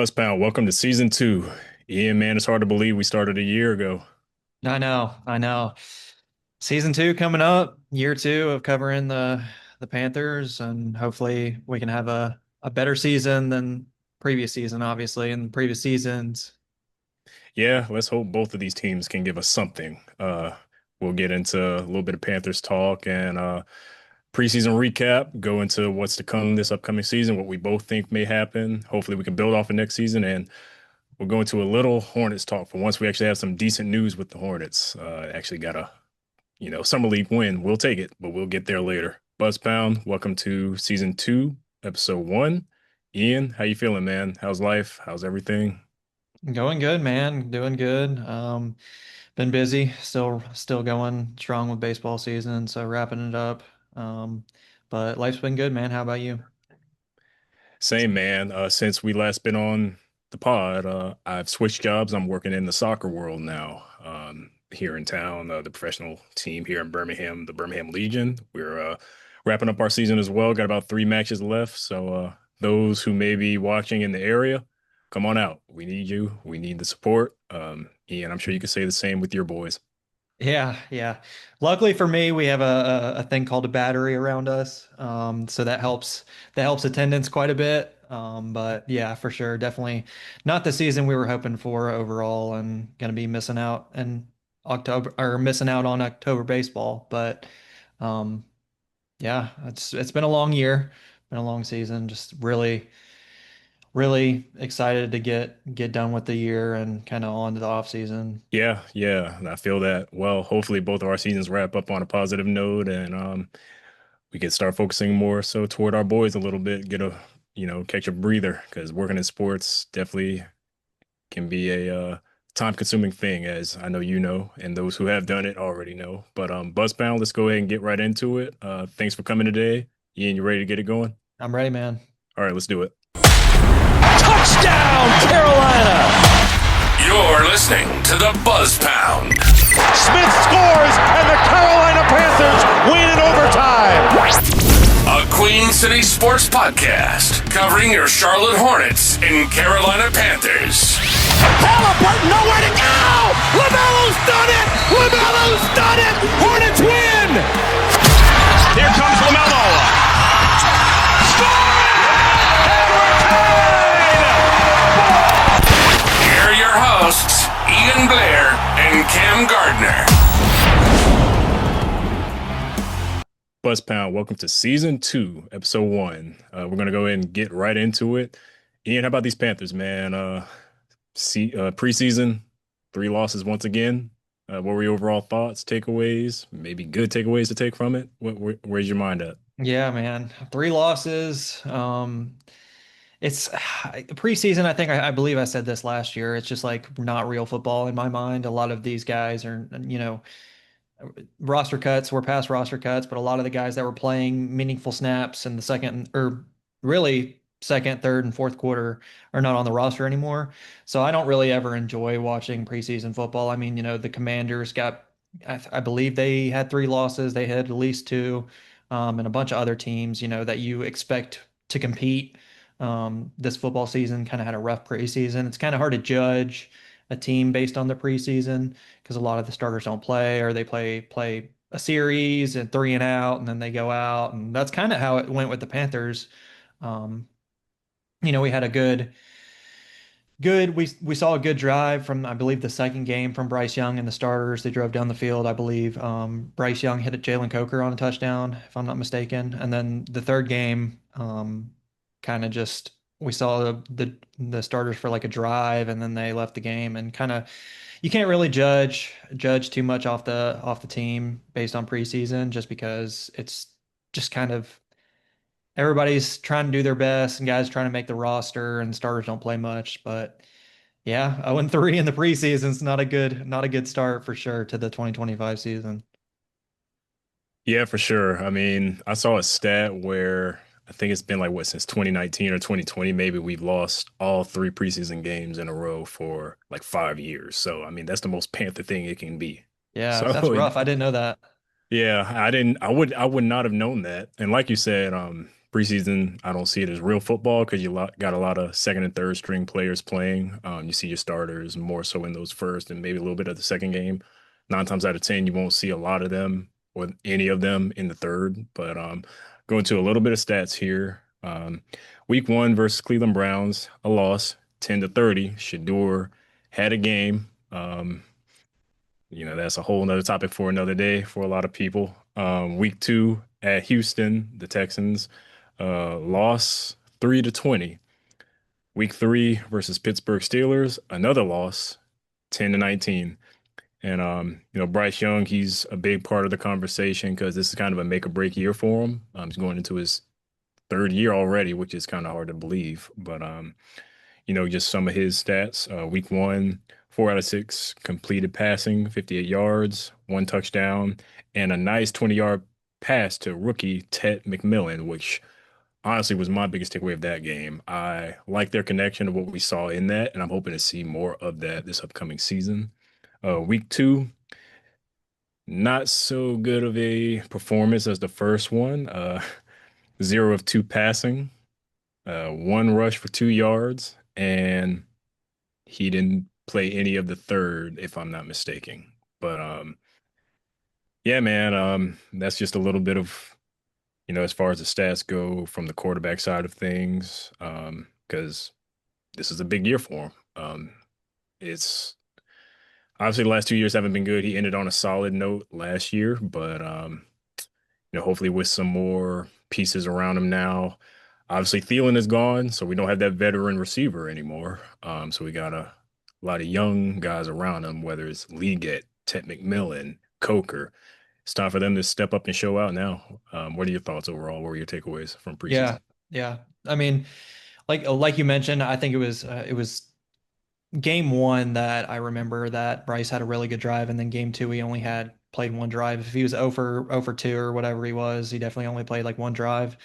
Pound, welcome to season two. Ian, man, it's hard to believe we started a year ago. I know. Season two coming up, year two of covering the Panthers, and hopefully we can have a better season than previous season, obviously. And previous seasons, Yeah, let's hope both of these teams can give us something. We'll get into a little bit of Panthers talk and preseason recap, go into what's to come this upcoming season, what we both think may happen. Hopefully, we can build off of next season, and we'll go into a little Hornets talk for once we actually have some decent news with the Hornets. Actually got a summer league win. We'll take it, but we'll get there later. Buzzpound, welcome to season two, episode one. Ian, how you feeling, man? How's life? How's everything? going good, man, doing good. Been busy, still going strong with baseball season, so wrapping it up. But life's been good, man. How about you? Same, man. Since we last been on the pod, I've switched jobs. I'm working in the soccer world now. Here in town, the professional team here in Birmingham, the Birmingham Legion. We're wrapping up our season as well. Got about three matches left. So those who may be watching in the area, come on out. We need you. We need the support. Ian, I'm sure you could say the same with your boys. Yeah. Luckily for me, we have a thing called a battery around us, so that helps attendance quite a bit. But yeah, for sure, definitely not the season we were hoping for overall, and gonna be missing out in October or missing out on October baseball. But um, yeah, it's been a long year, been a long season. Just really excited to get done with the year and kind of on to the off season. Yeah, and I feel that. Well, hopefully both of our seasons wrap up on a positive note, and we can start focusing more so toward our boys a little bit, get a catch a breather because working in sports definitely can be a time-consuming thing, as I know you know, and those who have done it already know. But Buzzbound, let's go ahead and get right into it. Thanks for coming today. Ian, you ready to get it going? I'm ready, man. All right, let's do it. Touchdown, Carolina! You're listening to the Buzz Pound. Smith scores, and the Carolina Panthers win in overtime. A Queen City sports podcast covering your Charlotte Hornets and Carolina Panthers. Halliburton, nowhere to go! LaMelo's done it! LaMelo's done it! Hornets win! Here comes LaMelo. Here are your hosts, Ian Blair and Cam Gardner. Buzzpound, welcome to season two, episode one. We're gonna go ahead and get right into it. Ian, how about these Panthers, man? Preseason, three losses once again. What were your overall thoughts, takeaways, maybe good takeaways to take from it? Where's your mind at? Yeah, man. Three losses. It's preseason. I believe I said this last year. It's just like not real football in my mind. A lot of these guys are, roster cuts. We're past roster cuts, but a lot of the guys that were playing meaningful snaps in the second or really second, third, and fourth quarter are not on the roster anymore. So I don't really ever enjoy watching preseason football. I mean, the Commanders got, I believe they had three losses. They had at least two, and a bunch of other teams, that you expect to compete. This football season kind of had a rough preseason. It's kind of hard to judge a team based on the preseason because a lot of the starters don't play or they play a series and three and out and then they go out. And that's kind of how it went with the Panthers. Um, we had a we saw a good drive from I believe the second game from Bryce Young and the starters. They drove down the field, I believe. Bryce Young hit at Jalen Coker on a touchdown, if I'm not mistaken. And then the third game, kind of just we saw the starters for like a drive and then they left the game and kind of you can't really judge too much off the team based on preseason just because it's just kind of everybody's trying to do their best and guys trying to make the roster and starters don't play much. But yeah, 0-3 in the preseason is not a good start for sure to the 2025 season. Yeah, for sure. I mean, I saw a stat where I think it's been like what since 2019 or 2020, maybe we've lost all three preseason games in a row for like 5 years. So I mean, that's the most Panther thing it can be. Yeah, that's So rough. I didn't know that. yeah, I would not have known that. And like you said, Preseason, I don't see it as real football because got a lot of second and third string players playing. You see your starters more so in those first and maybe a little bit of the second game. 9 times out of 10, you won't see a lot of them or any of them in the third. But going to a little bit of stats here. Week 1 versus Cleveland Browns, a loss, 10-30. Shedeur had a game. That's a whole nother topic for another day for a lot of people. Week 2 at Houston, the Texans loss 3-20. Week 3 versus Pittsburgh Steelers, another loss, 10-19. And Bryce Young, he's a big part of the conversation because this is kind of a make or break year for him. He's going into his 3rd year already, which is kind of hard to believe. But just some of his stats. Week 1, 4 out of 6 completed passing, 58 yards, 1 touchdown, and a nice 20-yard pass to rookie Ted McMillan, which honestly was my biggest takeaway of that game. I like their connection to what we saw in that, and I'm hoping to see more of that this upcoming season. Week 2, not so good of a performance as the first one. 0 of 2 passing, 1 rush for 2 yards, and he didn't play any of the third, if I'm not mistaken. But yeah, man, that's just a little bit of, as far as the stats go from the quarterback side of things, because this is a big year for him. It's obviously the last 2 years haven't been good. He ended on a solid note last year, but hopefully with some more pieces around him now. Obviously, Thielen is gone, so we don't have that veteran receiver anymore. So we got a lot of young guys around him, whether it's Liggett, Ted McMillan, Coker. It's time for them to step up and show out now. What are your thoughts overall? What were your takeaways from preseason? Yeah. I mean, like you mentioned, I think it was game 1 that I remember that Bryce had a really good drive, and then game 2 he only had played 1 drive. If he was 0 for 2 or whatever he was, he definitely only played like 1 drive.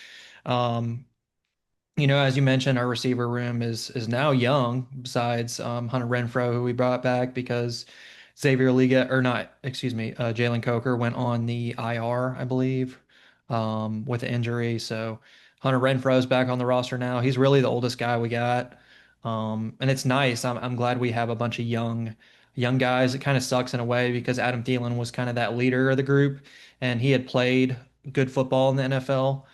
As you mentioned, our receiver room is now young, besides Hunter Renfrow, who we brought back because Xavier Liga, or not, excuse me, Jalen Coker went on the IR, I believe, with an injury. So Hunter Renfrow's back on the roster now. He's really the oldest guy we got. And it's nice. I'm glad we have a bunch of young guys. It kind of sucks in a way because Adam Thielen was kind of that leader of the group, and he had played good football in the NFL.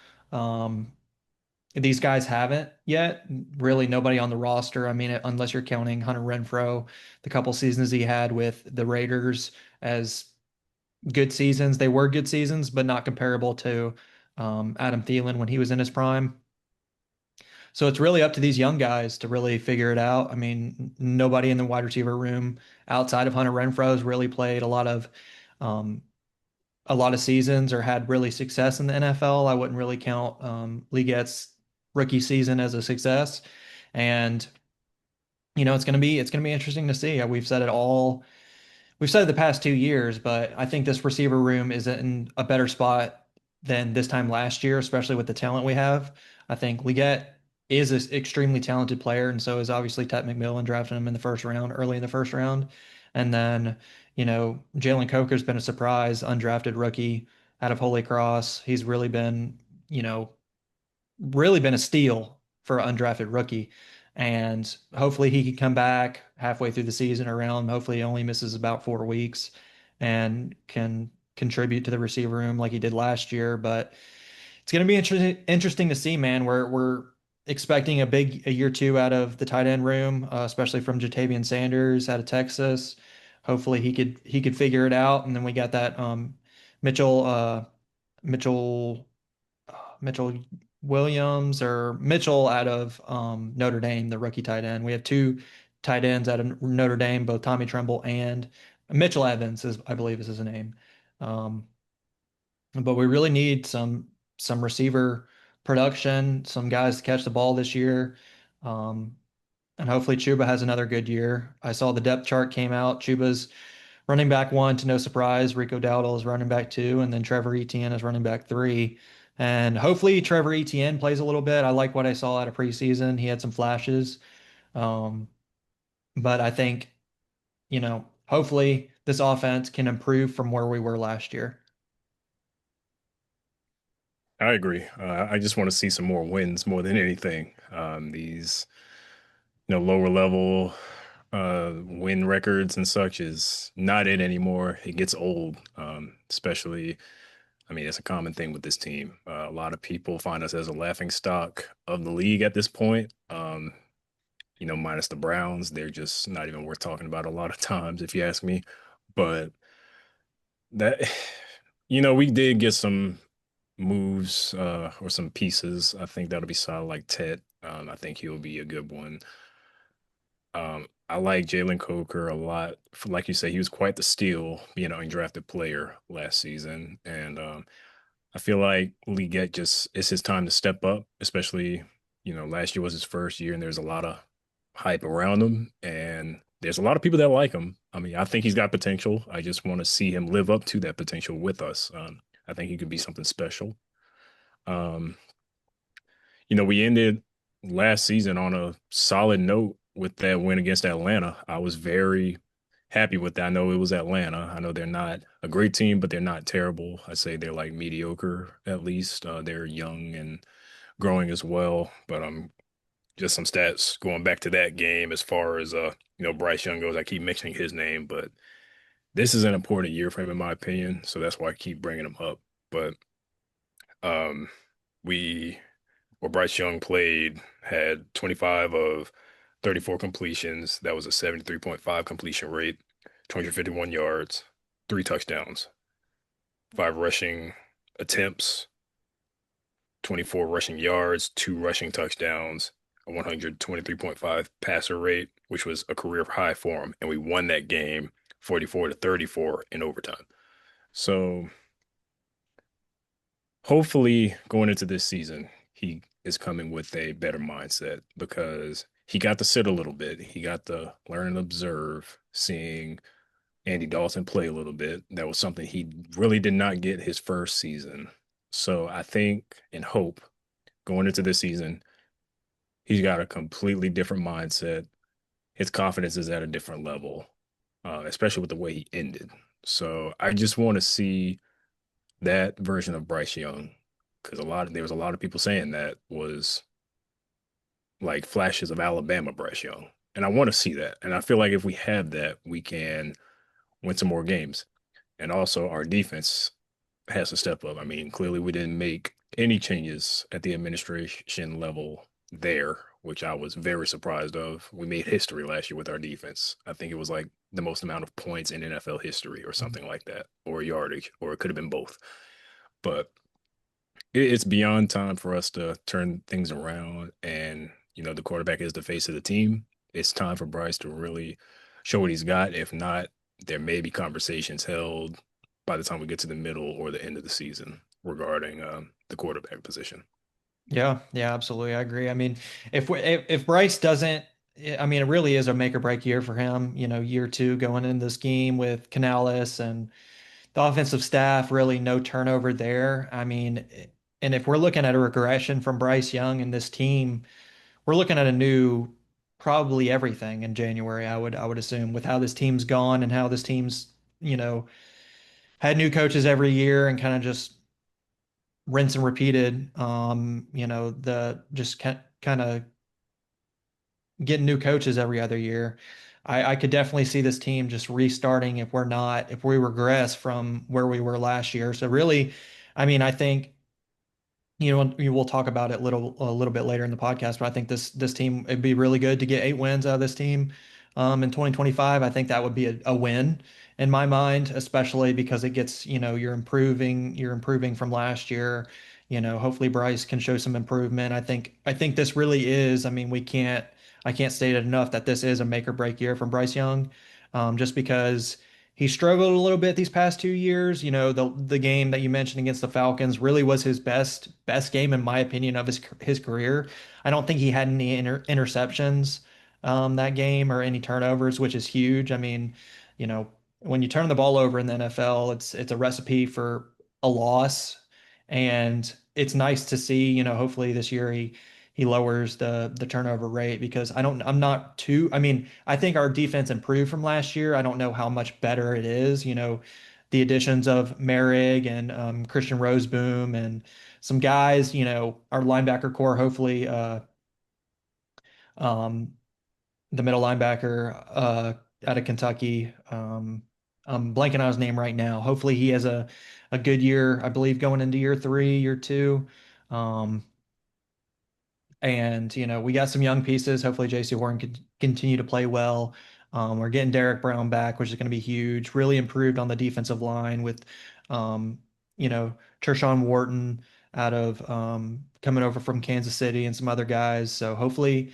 These guys haven't yet. Really, nobody on the roster. I mean, unless you're counting Hunter Renfrow, the couple seasons he had with the Raiders as good seasons. They were good seasons, but not comparable to Adam Thielen when he was in his prime. So it's really up to these young guys to really figure it out. I mean, nobody in the wide receiver room outside of Hunter Renfrow has really played um, a lot of seasons or had really success in the NFL. I wouldn't really count Ligette's rookie season as a success. And it's gonna be interesting to see. We've said it the past 2 years, but I think this receiver room is in a better spot than this time last year, especially with the talent we have. I think Liggett is an extremely talented player, and so is obviously Ted McMillan, drafting him in the first round, early in the first round. And then, Jalen Coker's been a surprise, undrafted rookie out of Holy Cross. He's really been a steal for an undrafted rookie. And hopefully he can come back halfway through the season around. Hopefully he only misses about 4 weeks and can contribute to the receiver room like he did last year. But it's going to be interesting to see, man. We're expecting a year 2 out of the tight end room, especially from Jatavian Sanders out of Texas. Hopefully he could figure it out. And then we got that Mitchell Mitchell Williams or Mitchell out of Notre Dame, the rookie tight end. We have 2 tight ends out of Notre Dame, both Tommy Tremble and Mitchell Evans, I believe is his name. But we really need some receiver production, some guys to catch the ball this year. And hopefully Chuba has another good year. I saw the depth chart came out. Chuba's running back 1 to no surprise. Rico Dowdle is running back 2, and then Trevor Etienne is running back 3. And hopefully Trevor Etienne plays a little bit. I like what I saw out of preseason. He had some flashes. But I think, hopefully this offense can improve from where we were last year. I agree. I just want to see some more wins more than anything. These, lower level win records and such is not it anymore. It gets old, especially. I mean, it's a common thing with this team. A lot of people find us as a laughing stock of the league at this point. Minus the Browns, they're just not even worth talking about a lot of times, if you ask me. But that, we did get some moves or some pieces. I think that'll be solid, like Ted. I think he'll be a good one. I like Jalen Coker a lot. Like you say, he was quite the steal, being an undrafted player last season. And I feel like Leggett just it's his time to step up, especially, last year was his first year and there's a lot of hype around him. And there's a lot of people that like him. I mean, I think he's got potential. I just want to see him live up to that potential with us. I think he could be something special. Um, we ended last season on a solid note with that win against Atlanta. I was very happy with that. I know it was Atlanta. I know they're not a great team, but they're not terrible. I say they're like mediocre at least. They're young and growing as well. But just some stats going back to that game as far as Bryce Young goes. I keep mentioning his name, but this is an important year for him in my opinion. So that's why I keep bringing him up. But um, we where Bryce Young played had 25 of 34 completions. That was a 73.5 completion rate, 251 yards, 3 touchdowns, 5 rushing attempts, 24 rushing yards, 2 rushing touchdowns, a 123.5 passer rate, which was a career high for him. And we won that game 44-34 in overtime. So hopefully going into this season, he is coming with a better mindset because he got to sit a little bit. He got to learn and observe, seeing Andy Dalton play a little bit. That was something he really did not get his first season. So I think and hope going into this season, he's got a completely different mindset. His confidence is at a different level, especially with the way he ended. So I just want to see that version of Bryce Young because there was a lot of people saying that was like flashes of Alabama Bryce Young. And I want to see that. And I feel like if we have that, we can win some more games. And also our defense has to step up. I mean, clearly we didn't make any changes at the administration level there, which I was very surprised of. We made history last year with our defense. I think it was like the most amount of points in NFL history or something like that, or yardage, or it could have been both. But it's beyond time for us to turn things around. And, the quarterback is the face of the team. It's time for Bryce to really show what he's got. If not, there may be conversations held by the time we get to the middle or the end of the season regarding the quarterback position. Yeah, yeah, absolutely. I agree. I mean, if Bryce doesn't, I mean, it really is a make or break year for him. Year two going into this game with Canales and the offensive staff, really no turnover there. I mean, and if we're looking at a regression from Bryce Young and this team, we're looking at a new, probably everything in January. I would assume with how this team's gone and how this team's, you know, had new coaches every year and kind of just rinse and repeated. The just kind of getting new coaches every other year. I could definitely see this team just restarting if we regress from where we were last year. So really, I mean, I think we'll talk about it a little bit later in the podcast, but I think this team it'd be really good to get 8 wins out of this team in 2025. I think that would be a win in my mind, especially because it gets you're improving from last year. Hopefully Bryce can show some improvement. I think this really is. I mean, I can't state it enough that this is a make or break year from Bryce Young, just because he struggled a little bit these past 2 years. The game that you mentioned against the Falcons really was his best game in my opinion of his career. I don't think he had any interceptions that game or any turnovers, which is huge. I mean, you know, when you turn the ball over in the NFL, it's a recipe for a loss, and it's nice to see. Hopefully this year he lowers the turnover rate because I'm not too. I mean, I think our defense improved from last year. I don't know how much better it is. the additions of Merrig and Christian Roseboom and some guys, our linebacker core, hopefully, um, the middle linebacker out of Kentucky. I'm blanking on his name right now. Hopefully he has a good year, I believe, going into year 3, year 2. Um, and we got some young pieces. Hopefully JC Horn can continue to play well. We're getting Derek Brown back, which is going to be huge. Really improved on the defensive line with, Tershawn Wharton out of coming over from Kansas City and some other guys. So hopefully,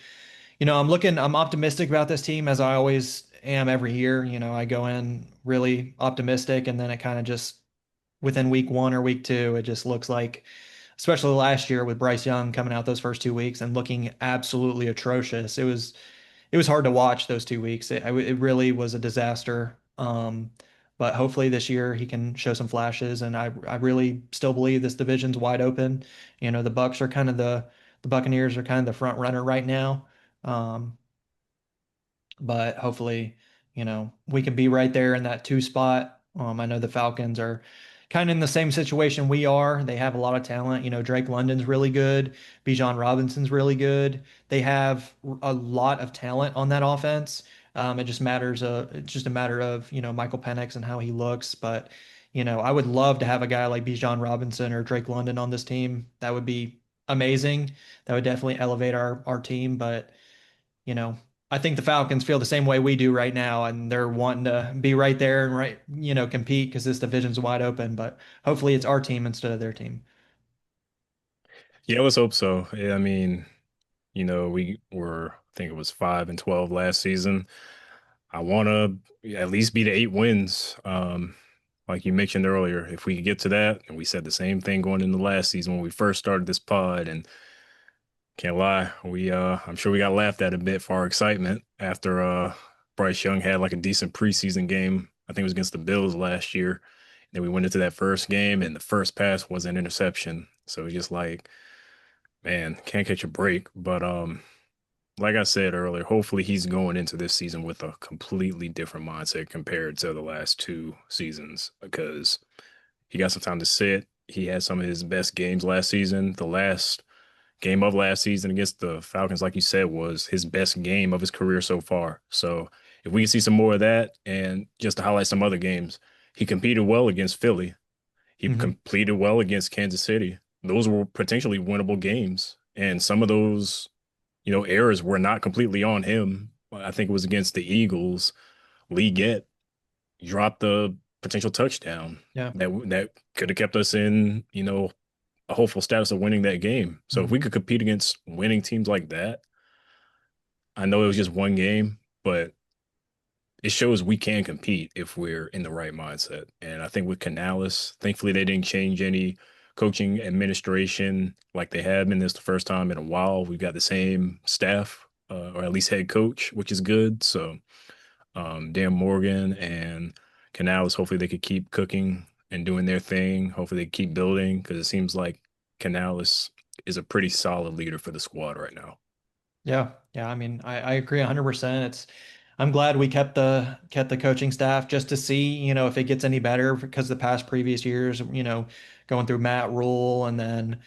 I'm optimistic about this team as I always am every year. I go in really optimistic and then it kind of just within week 1 or week 2, it just looks like, especially last year with Bryce Young coming out those first 2 weeks and looking absolutely atrocious. It was hard to watch those 2 weeks. It really was a disaster. But hopefully this year he can show some flashes, and I really still believe this division's wide open. The Bucks are kind of the Buccaneers are kind of the front runner right now. Um, but hopefully, we can be right there in that 2 spot. I know the Falcons are kind of in the same situation we are. They have a lot of talent. Drake London's really good. Bijan Robinson's really good. They have a lot of talent on that offense. It's just a matter of, Michael Penix and how he looks. But, I would love to have a guy like Bijan Robinson or Drake London on this team. That would be amazing. That would definitely elevate our team. But, you know, I think the Falcons feel the same way we do right now, and they're wanting to be right there and compete because this division's wide open. But hopefully, it's our team instead of their team. Yeah, let's hope so. Yeah, I mean, we were, I think it was 5-12 last season. I want to at least be to 8 wins. Like you mentioned earlier, if we could get to that, and we said the same thing going into last season when we first started this pod, and can't lie, I'm sure we got laughed at a bit for our excitement after Bryce Young had like a decent preseason game. I think it was against the Bills last year. Then we went into that first game, and the first pass was an interception. So it's just like, man, can't catch a break. But like I said earlier, hopefully he's going into this season with a completely different mindset compared to the last 2 seasons because he got some time to sit. He had some of his best games last season. The last game of last season against the Falcons, like you said, was his best game of his career so far. So if we can see some more of that, and just to highlight some other games, he competed well against Philly. He competed well against Kansas City. Those were potentially winnable games. And some of those, errors were not completely on him. I think it was against the Eagles. Lee Gett dropped the potential touchdown that could have kept us in, a hopeful status of winning that game. So if we could compete against winning teams like that, I know it was just one game, but it shows we can compete if we're in the right mindset. And I think with Canales, thankfully they didn't change any coaching administration like they have been. This the first time in a while. We've got the same staff, or at least head coach, which is good. So Dan Morgan and Canales, hopefully they could keep cooking and doing their thing. Hopefully they keep building because it seems like Canales is a pretty solid leader for the squad right now. Yeah. I mean, I agree 100%. I'm glad we kept the coaching staff just to see, if it gets any better because the past previous years, going through Matt Rule and then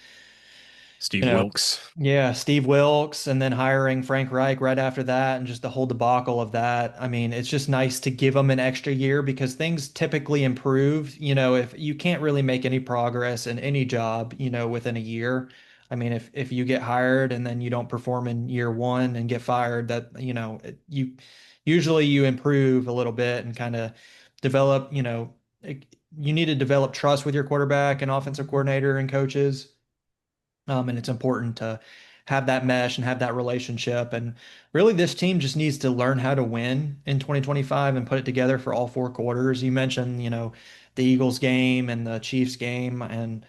Steve Wilkes. Yeah, Steve Wilkes, and then hiring Frank Reich right after that, and just the whole debacle of that. I mean, it's just nice to give them an extra year because things typically improve. If you can't really make any progress in any job, within a year. I mean, if you get hired and then you don't perform in year 1 and get fired, that you usually you improve a little bit and kind of develop. You need to develop trust with your quarterback and offensive coordinator and coaches. And it's important to have that mesh and have that relationship. And really, this team just needs to learn how to win in 2025 and put it together for all 4 quarters. You mentioned, the Eagles game and the Chiefs game. And,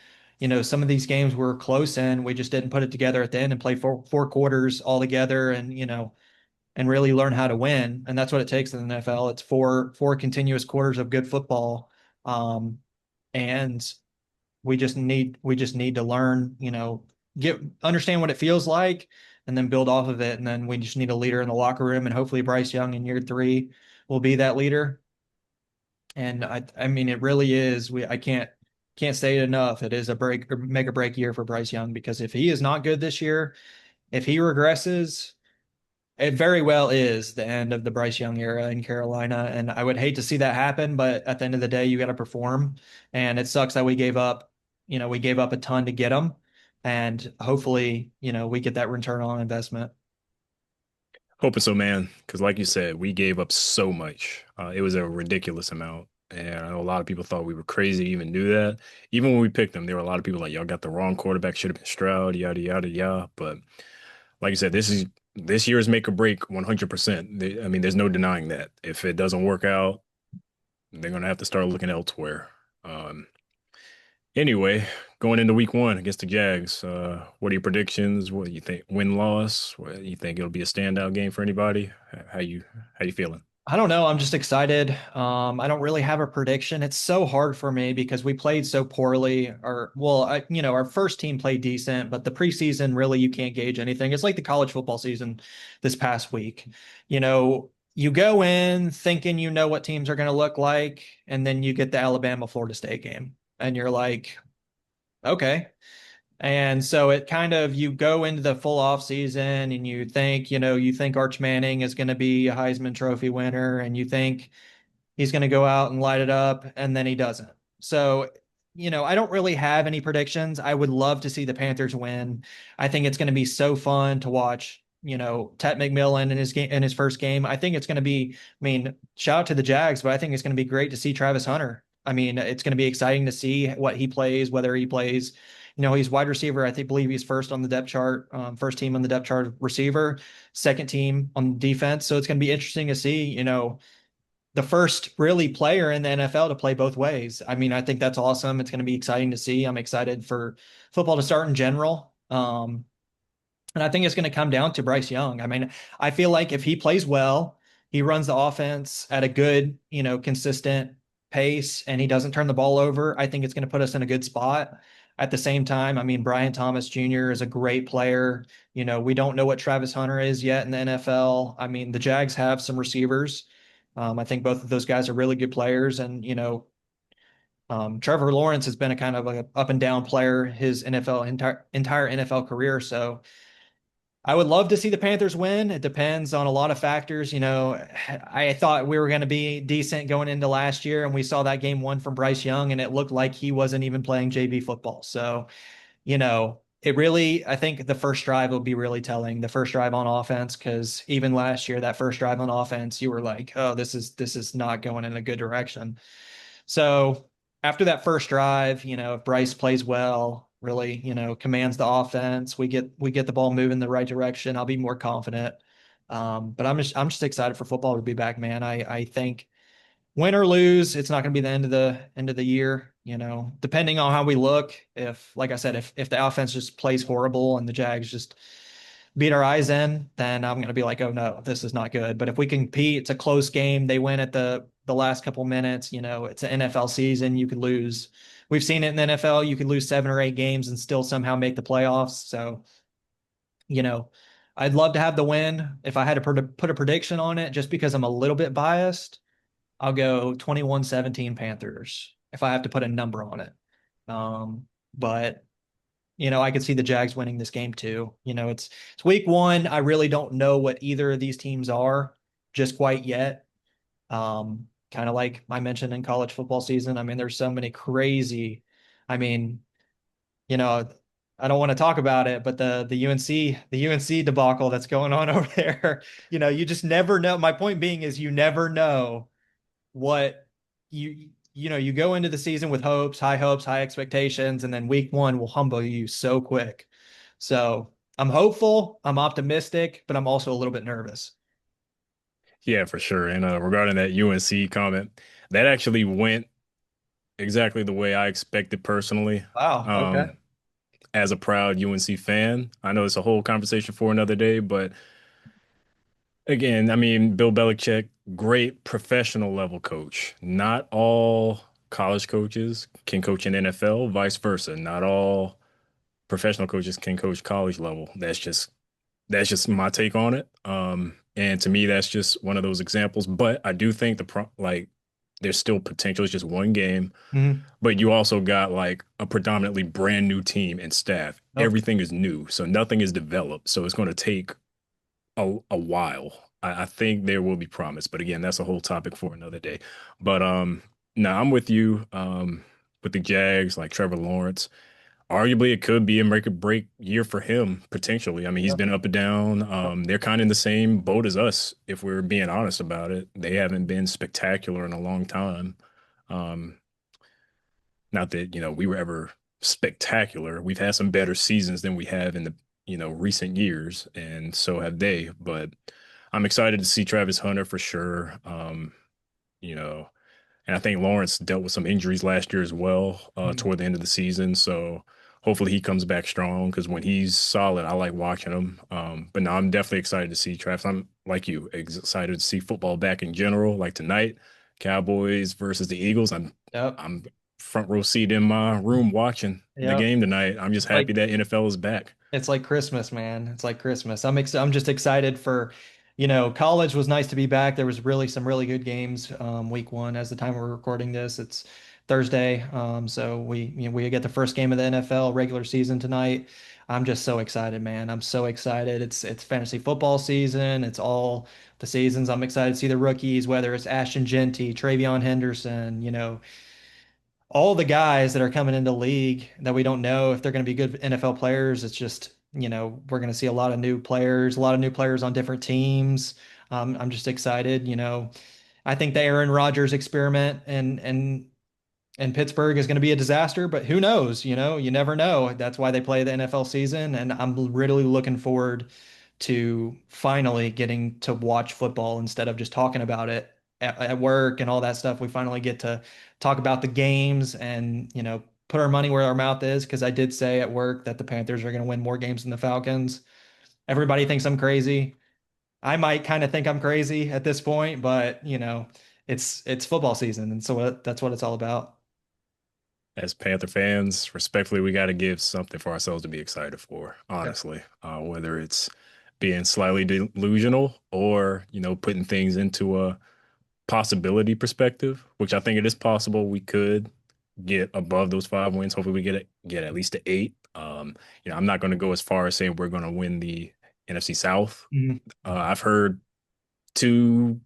some of these games were close and we just didn't put it together at the end and play 4 quarters all together and, and really learn how to win. And that's what it takes in the NFL. It's four continuous quarters of good football. And we just need to learn, understand what it feels like and then build off of it. And then we just need a leader in the locker room, and hopefully Bryce Young in year 3 will be that leader. And I mean, it really is. I can't say it enough. It is a make or break year for Bryce Young, because if he is not good this year, if he regresses, it very well is the end of the Bryce Young era in Carolina. And I would hate to see that happen, but at the end of the day, you got to perform. And it sucks that we gave up a ton to get him. And hopefully, we get that return on investment. Hoping so, man. Because like you said, we gave up so much. It was a ridiculous amount. And I know a lot of people thought we were crazy to even do that. Even when we picked them, there were a lot of people like, y'all got the wrong quarterback, should have been Stroud, yada, yada, yada. But like you said, this year's make or break 100%. I mean, there's no denying that. If it doesn't work out, they're going to have to start looking elsewhere. Anyway, going into week one against the Jags, what are your predictions? What do you think? Win loss? What do you think it'll be a standout game for anybody? How you feeling? I don't know. I'm just excited. I don't really have a prediction. It's so hard for me because we played so poorly. Our first team played decent, but the preseason, really, you can't gauge anything. It's like the college football season this past week. You go in thinking you know what teams are going to look like, and then you get the Alabama Florida State game, and you're like, okay. And so it kind of, you go into the full off season and you think Arch Manning is going to be a Heisman Trophy winner, and you think he's going to go out and light it up, and then he doesn't. So, I don't really have any predictions. I would love to see the Panthers win. I think it's going to be so fun to watch, Ted McMillan in his first game. I think it's going to be, I mean, shout out to the Jags, but I think it's going to be great to see Travis Hunter. I mean, it's going to be exciting to see what he plays, whether he plays, he's wide receiver. Believe he's first on the depth chart, first team on the depth chart receiver, second team on defense. So it's going to be interesting to see, the first really player in the NFL to play both ways. I mean, I think that's awesome. It's going to be exciting to see. I'm excited for football to start in general. And I think it's going to come down to Bryce Young. I mean, I feel like if he plays well, he runs the offense at a good, consistent pace, and he doesn't turn the ball over, I think it's going to put us in a good spot. At the same time, I mean, Brian Thomas Jr. is a great player. We don't know what Travis Hunter is yet in the NFL. I mean, the Jags have some receivers. I think both of those guys are really good players. And, Trevor Lawrence has been a kind of like an up and down player his entire NFL career. So I would love to see the Panthers win. It depends on a lot of factors. I thought we were going to be decent going into last year, and we saw that game one from Bryce Young, and it looked like he wasn't even playing JV football. So, I think the first drive will be really telling, the first drive on offense, because even last year, that first drive on offense, you were like, oh, this is not going in a good direction. So after that first drive, if Bryce plays well, really, commands the offense, we get the ball moving the right direction, I'll be more confident. But I'm just excited for football to be back, man. I think win or lose, it's not going to be the end of the year, depending on how we look. If, like I said, if the offense just plays horrible and the Jags just beat our eyes in, then I'm going to be like, oh no, this is not good. But if we compete, it's a close game, they win at the last couple minutes, it's an NFL season, you could lose. We've seen it in the NFL. You could lose 7 or 8 games and still somehow make the playoffs. So, I'd love to have the win. If I had to put a prediction on it, just because I'm a little bit biased, I'll go 21-17 Panthers if I have to put a number on it. But I could see the Jags winning this game too. It's week one. I really don't know what either of these teams are just quite yet. Kind of like I mentioned in college football season. I mean, there's so many crazy, I mean, I don't want to talk about it, but the UNC debacle that's going on over there, you just never know. My point being is you never know what you go into the season with high hopes, high expectations, and then week one will humble you so quick. So I'm hopeful, I'm optimistic, but I'm also a little bit nervous. Yeah, for sure. And regarding that UNC comment, that actually went exactly the way I expected personally. Wow. Okay. As a proud UNC fan, I know it's a whole conversation for another day, but again, I mean, Bill Belichick, great professional level coach. Not all college coaches can coach in NFL, vice versa. Not all professional coaches can coach college level. That's just my take on it. And to me, that's just one of those examples. But I do think there's still potential. It's just one game, Mhm. but you also got like a predominantly brand new team and staff. Yep. Everything is new, so nothing is developed. So it's going to take a while. I think there will be promise, but again, that's a whole topic for another day. But no, I'm with you. With the Jags, like Trevor Lawrence, arguably it could be a make or break year for him potentially. I mean, he's Yep. been up and down. They're kind of in the same boat as us, if we're being honest about it. They haven't been spectacular in a long time. Um, Not that, we were ever spectacular. We've had some better seasons than we have in the, recent years, and so have they. But I'm excited to see Travis Hunter for sure. You know, and I think Lawrence dealt with some injuries last year as well, Mhm. toward the end of the season. So hopefully he comes back strong because when he's solid, I like watching him. But no, I'm definitely excited to see Travis. I'm like you, excited to see football back in general. Like tonight, Cowboys versus the Eagles. Yep. I'm front row seat in my room watching the Yep. game tonight. I'm just Like happy that NFL is back. it's like Christmas, man. It's like Christmas. I'm just excited for, college was nice to be back. There was really some really good games week one as the time we're recording this. It's Thursday. So we get the first game of the NFL regular season tonight. I'm just so excited, man. I'm so excited. It's fantasy football season. It's all the seasons. I'm excited to see the rookies, whether it's Ashton Genty, Travion Henderson, all the guys that are coming into the league that we don't know if they're going to be good NFL players. It's just, we're going to see a lot of new players on different teams. I'm just excited. I think the Aaron Rodgers experiment and Pittsburgh is going to be a disaster, but who knows? You never know. That's why they play the NFL season, and I'm really looking forward to finally getting to watch football instead of just talking about it at work and all that stuff. We finally get to talk about the games and, put our money where our mouth is because I did say at work that the Panthers are going to win more games than the Falcons. Everybody thinks I'm crazy. I might kind of think I'm crazy at this point, but it's football season, and so that's what it's all about. As Panther fans, respectfully, we got to give something for ourselves to be excited for, honestly. Whether it's being slightly delusional or, putting things into a possibility perspective, which I think it is possible we could get above those 5 wins. Hopefully we get at least to 8. I'm not going to go as far as saying we're going to win the NFC South. Mhm. I've heard 2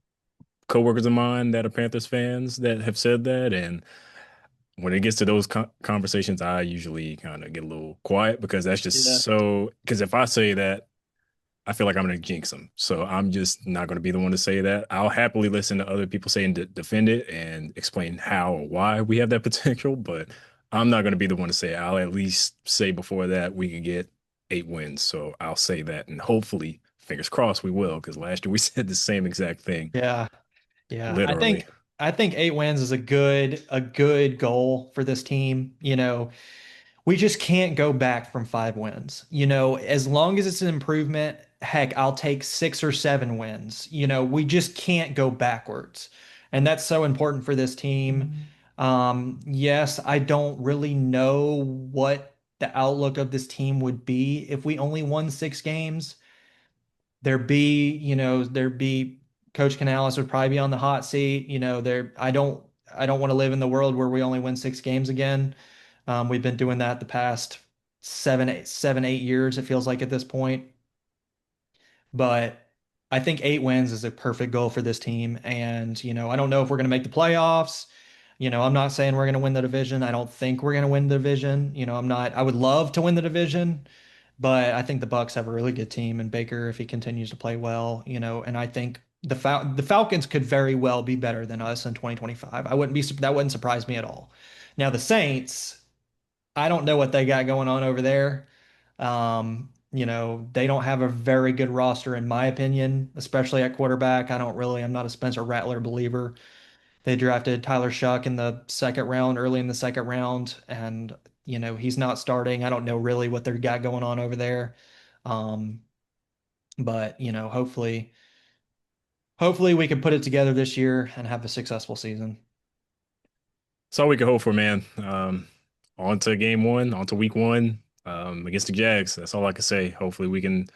coworkers of mine that are Panthers fans that have said that, and when it gets to those conversations, I usually kind of get a little quiet because that's just Yeah. so. Because if I say that, I feel like I'm going to jinx them. So I'm just not going to be the one to say that. I'll happily listen to other people say and defend it and explain how or why we have that potential, but I'm not going to be the one to say it. I'll at least say before that we could get 8 wins. So I'll say that, and hopefully, fingers crossed, we will. Because last year we said the same exact thing, Yeah. Yeah, I literally. think I think 8 wins is a good goal for this team. We just can't go back from 5 wins. As long as it's an improvement, heck, I'll take 6 or 7 wins. We just can't go backwards. And that's so important for this team. Yes, I don't really know what the outlook of this team would be if we only won 6 games. There'd be Coach Canales would probably be on the hot seat. I don't want to live in the world where we only win 6 games again. We've been doing that the past 7, 8 years, it feels like at this point. But I think 8 wins is a perfect goal for this team. And, I don't know if we're going to make the playoffs. I'm not saying we're going to win the division. I don't think we're going to win the division. I would love to win the division. But I think the Bucks have a really good team, and Baker, if he continues to play well, and I think the Falcons could very well be better than us in 2025. That wouldn't surprise me at all. Now the Saints, I don't know what they got going on over there. They don't have a very good roster in my opinion, especially at quarterback. I'm not a Spencer Rattler believer. They drafted Tyler Shuck in the second round, early in the second round, and he's not starting. I don't know really what they've got going on over there. Um, but hopefully we can put it together this year and have a successful season. That's all we can hope for, man. On to game one, on to week one, against the Jags. That's all I can say. Hopefully we can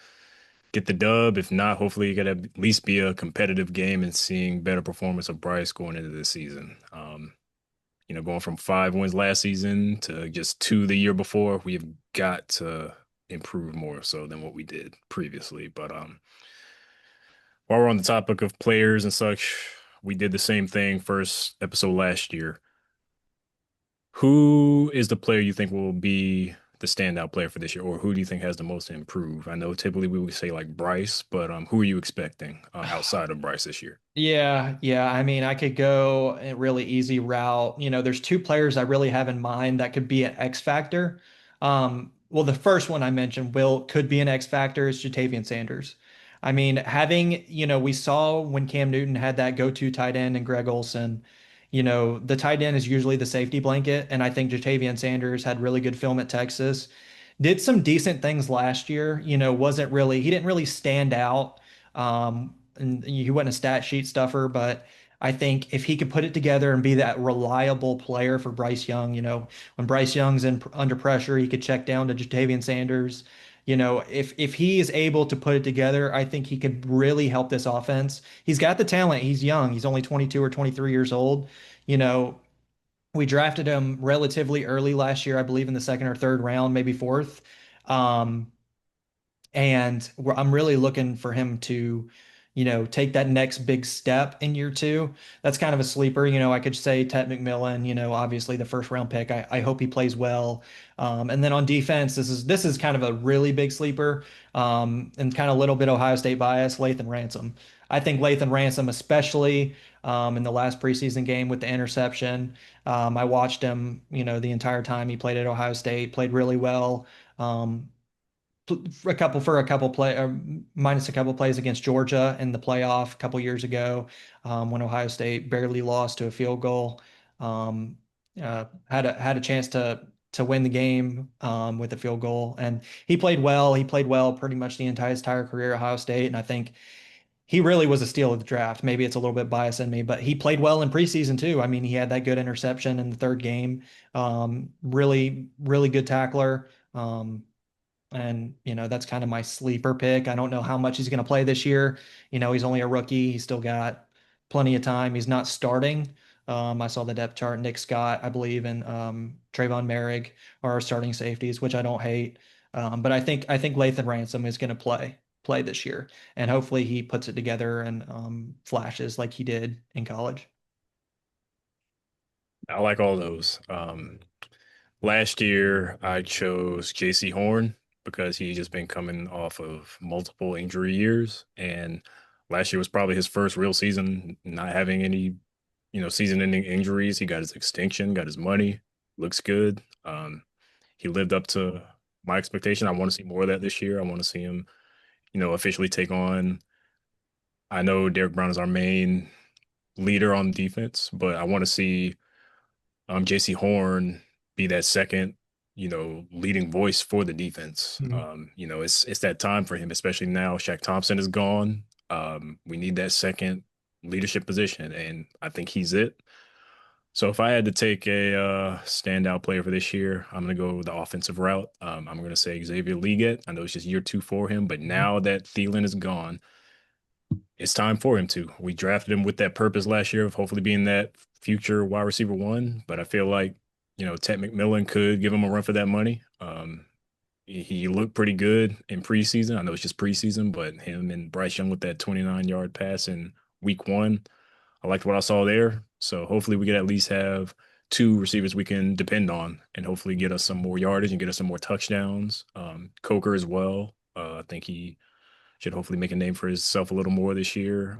get the dub. If not, hopefully it could at least be a competitive game and seeing better performance of Bryce going into this season. Going from 5 wins last season to just 2 the year before, we've got to improve more so than what we did previously. But while we're on the topic of players and such, we did the same thing first episode last year. Who is the player you think will be the standout player for this year, or who do you think has the most to improve? I know typically we would say like Bryce, but who are you expecting outside of Bryce this year? Yeah. I mean, I could go a really easy route. There's two players I really have in mind that could be an X factor. Well, the first one I mentioned will could be an X factor is Jatavian Sanders. I mean, we saw when Cam Newton had that go-to tight end and Greg Olson, the tight end is usually the safety blanket, and I think Jatavian Sanders had really good film at Texas. Did some decent things last year, he didn't really stand out. And he wasn't a stat sheet stuffer, but I think if he could put it together and be that reliable player for Bryce Young, when Bryce Young's under pressure, he could check down to Jatavian Sanders. If he is able to put it together, I think he could really help this offense. He's got the talent. He's young. He's only 22 or 23 years old. You know, we drafted him relatively early last year, I believe in the second or third round, maybe fourth. Um, and I'm really looking for him to, take that next big step in year two. That's kind of a sleeper. I could say Ted McMillan, obviously the first round pick. I hope he plays well. And then on defense, this is kind of a really big sleeper, and kind of a little bit Ohio State bias, Lathan Ransom. I think Lathan Ransom, especially in the last preseason game with the interception. I watched him, the entire time he played at Ohio State, played really well. Um, for a couple play minus a couple plays against Georgia in the playoff a couple years ago, when Ohio State barely lost to a field goal. Um, had a chance to win the game with a field goal, and he played well. He played well pretty much the entire career at Ohio State, and I think he really was a steal of the draft. Maybe it's a little bit biased in me, but he played well in preseason too. I mean, he had that good interception in the third game. Really, really good tackler. And that's kind of my sleeper pick. I don't know how much he's going to play this year. He's only a rookie. He's still got plenty of time. He's not starting. I saw the depth chart. Nick Scott, I believe, and Trayvon Merrick are our starting safeties, which I don't hate. But I think Lathan Ransom is going to play this year, and hopefully he puts it together and flashes like he did in college. I like all those. Last year, I chose J.C. Horn because he just been coming off of multiple injury years, and last year was probably his first real season not having any, season-ending injuries. He got his extension, got his money, looks good. He lived up to my expectation. I want to see more of that this year. I want to see him, officially take on. I know Derek Brown is our main leader on defense, but I want to see J.C. Horn be that second, leading voice for the defense. It's that time for him, especially now Shaq Thompson is gone. We need that second leadership position, and I think he's it. So if I had to take a standout player for this year, I'm going to go the offensive route. I'm going to say Xavier Leggett. I know it's just year two for him, but now that Thielen is gone, it's time for him to. We drafted him with that purpose last year of hopefully being that future wide receiver one, but I feel like, Ted McMillan could give him a run for that money. He looked pretty good in preseason. I know it's just preseason, but him and Bryce Young with that 29-yard pass in week one, I liked what I saw there. So hopefully we could at least have two receivers we can depend on and hopefully get us some more yardage and get us some more touchdowns. Coker as well. I think he should hopefully make a name for himself a little more this year.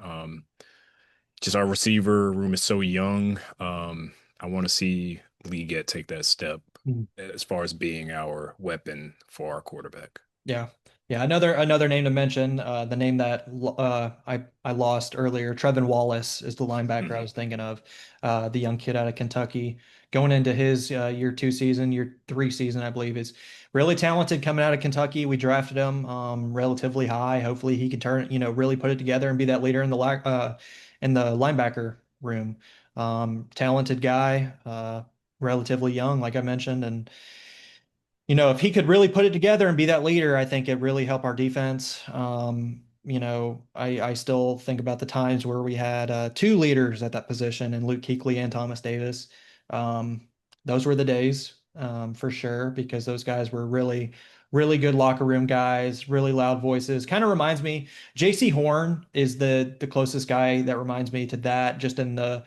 Just our receiver room is so young. I want to see Leggett take that step as far as being our weapon for our quarterback. Yeah. Yeah. Another name to mention, the name that I lost earlier, Trevin Wallace is the linebacker I was thinking of, the young kid out of Kentucky going into his year three season, I believe, is really talented coming out of Kentucky. We drafted him relatively high. Hopefully he can really put it together and be that leader in the linebacker room. Talented guy, relatively young, like I mentioned, and if he could really put it together and be that leader, I think it really helped our defense. I still think about the times where we had two leaders at that position, and Luke Kuechly and Thomas Davis. Those were the days, for sure, because those guys were really, really good locker room guys, really loud voices. Kind of reminds me, JC Horn is the closest guy that reminds me to that, just in the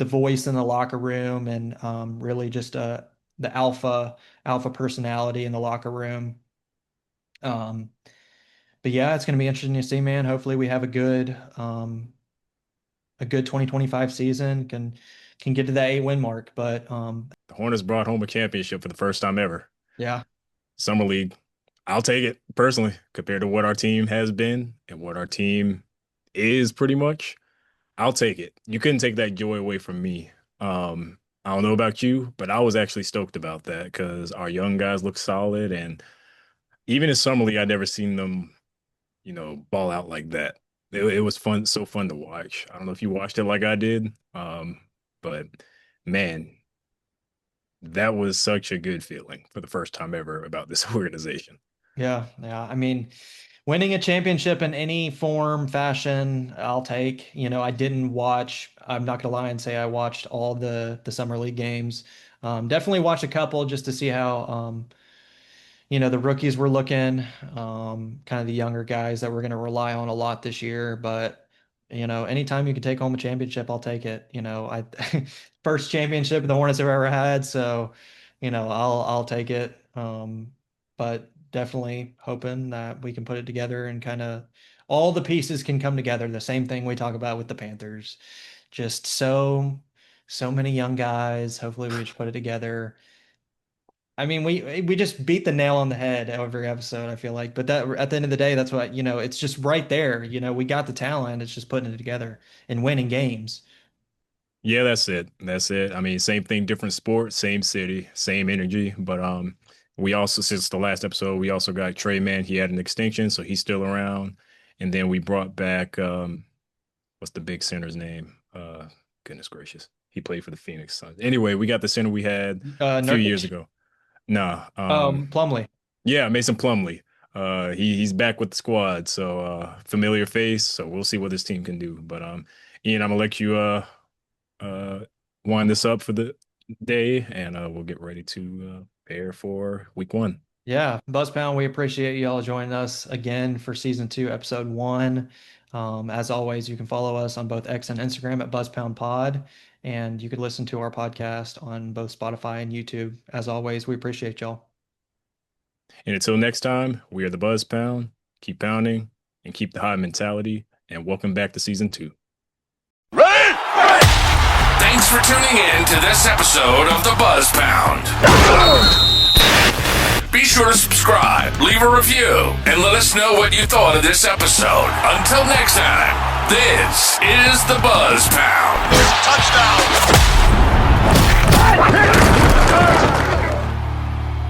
voice in the locker room, and really just the alpha personality in the locker room. But yeah, it's going to be interesting to see, man. Hopefully we have a good 2025 season, can get to that 8-win mark. But the Hornets brought home a championship for the first time ever. Yeah. Summer League. I'll take it personally, compared to what our team has been and what our team is pretty much. I'll take it. You couldn't take that joy away from me. I don't know about you, but I was actually stoked about that because our young guys look solid. And even in Summer League, I'd never seen them, ball out like that. It was fun, so fun to watch. I don't know if you watched it like I did, but man, that was such a good feeling for the first time ever about this organization. Yeah. I mean, winning a championship in any form, fashion, I'll take. I didn't watch, I'm not gonna lie and say I watched all the Summer League games. Definitely watched a couple just to see how the rookies were looking, kind of the younger guys that we're going to rely on a lot this year. But, anytime you can take home a championship, I'll take it. First championship the Hornets have ever had. So, I'll take it. But definitely hoping that we can put it together and kind of all the pieces can come together. The same thing we talk about with the Panthers. Just so many young guys. Hopefully we just put it together. I mean, we just beat the nail on the head every episode, I feel like. But that at the end of the day, that's what, it's just right there. We got the talent. It's just putting it together and winning games. Yeah, that's it. That's it. I mean, same thing, different sport, same city, same energy. But we also, since the last episode, we also got Trey Man. He had an extension, so he's still around. And then we brought back what's the big center's name? Goodness gracious. He played for the Phoenix Suns. Anyway, we got the center we had a few years ago. Nah. Plumlee. Yeah, Mason Plumlee. He's back with the squad, so familiar face. So we'll see what this team can do. But Ian, I'm gonna let you wind this up for the day, and we'll get ready to prepare for week 1. Yeah, Buzzpound, we appreciate you all joining us again for season 2, episode 1. As always, you can follow us on both X and Instagram at BuzzpoundPod, and you can listen to our podcast on both Spotify and YouTube. As always, we appreciate y'all. And until next time, we are the Buzzpound. Keep pounding and keep the high mentality, and welcome back to season 2. Thanks for tuning in to this episode of the Buzzpound. Be sure to subscribe, leave a review, and let us know what you thought of this episode. Until next time, this is the Buzzpound.